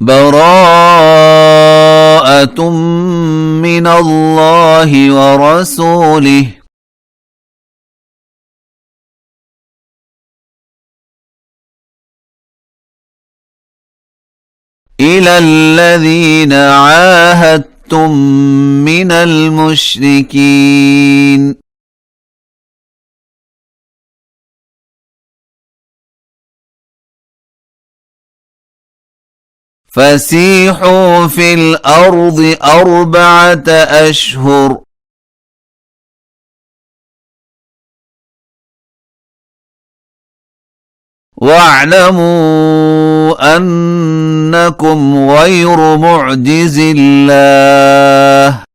براءة من الله ورسوله إلى الذين عاهدتم من المشركين فسيحوا في الأرض 4 أشهر واعلموا أنكم غير معجز الله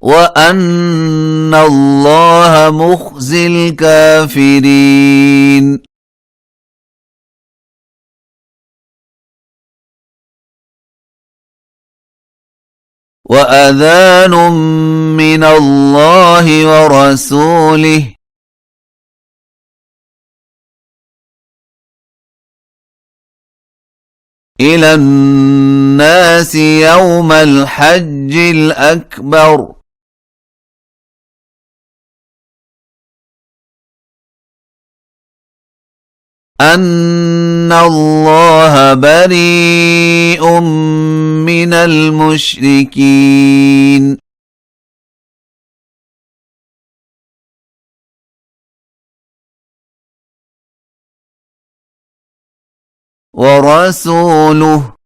وأن الله مخزي الكافرين وأذان من الله ورسوله إلى الناس يوم الحج الأكبر أن الله بريء من المشركين ورسوله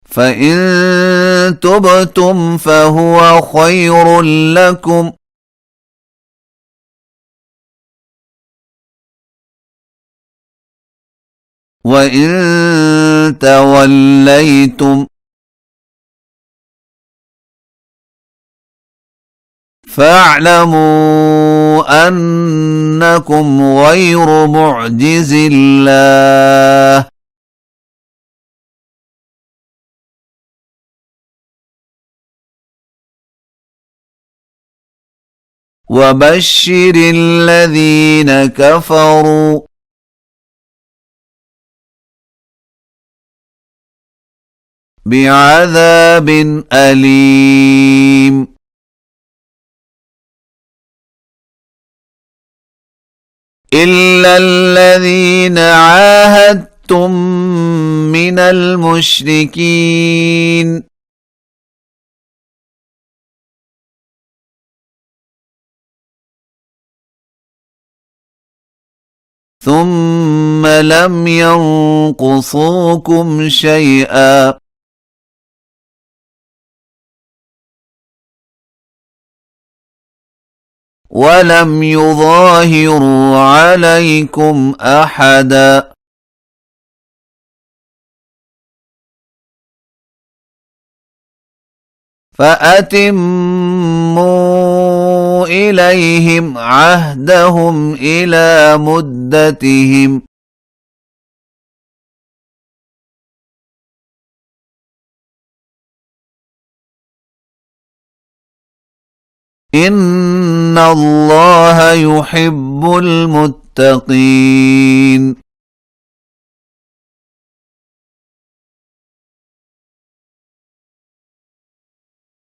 فإن تبتم فهو خير لكم وإن توليتم فاعلموا أنكم غير معجز الله وبشر الذين كفروا بعذاب أليم إلا الذين عاهدتم من المشركين ثم لم ينقصوكم شيئا ولم يظاهروا عليكم أحدا فأتموا إليهم عهدهم إلى مدتهم إن الله يحب المتقين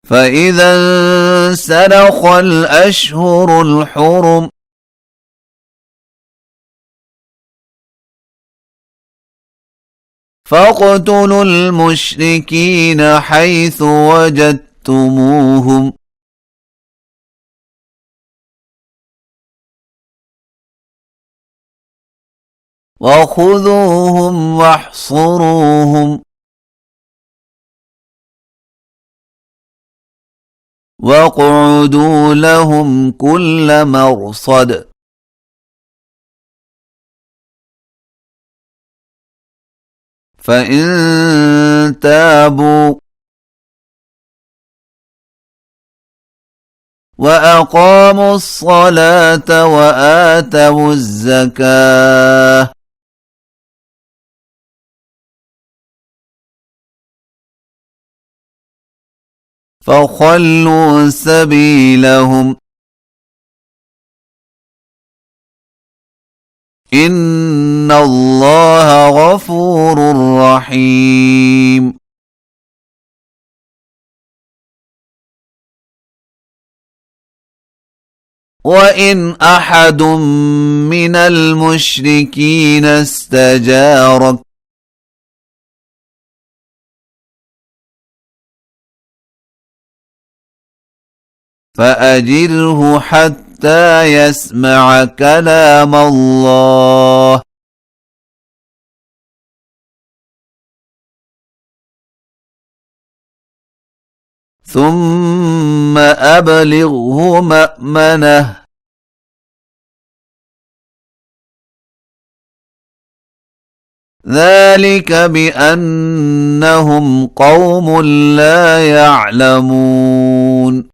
فإذا انسلخ الأشهر الحرم فاقتلوا المشركين حيث وجدتموهم وخذوهم واحصروهم واقعدوا لهم كل مرصد فإن تابوا وأقاموا الصلاة وآتوا الزكاة فخلوا سبيلهم إن الله غفور رحيم وإن أحد من المشركين استجارك فأجره حتى يسمع كلام الله ثم أبلغه مأمنه ذلك بأنهم قوم لا يعلمون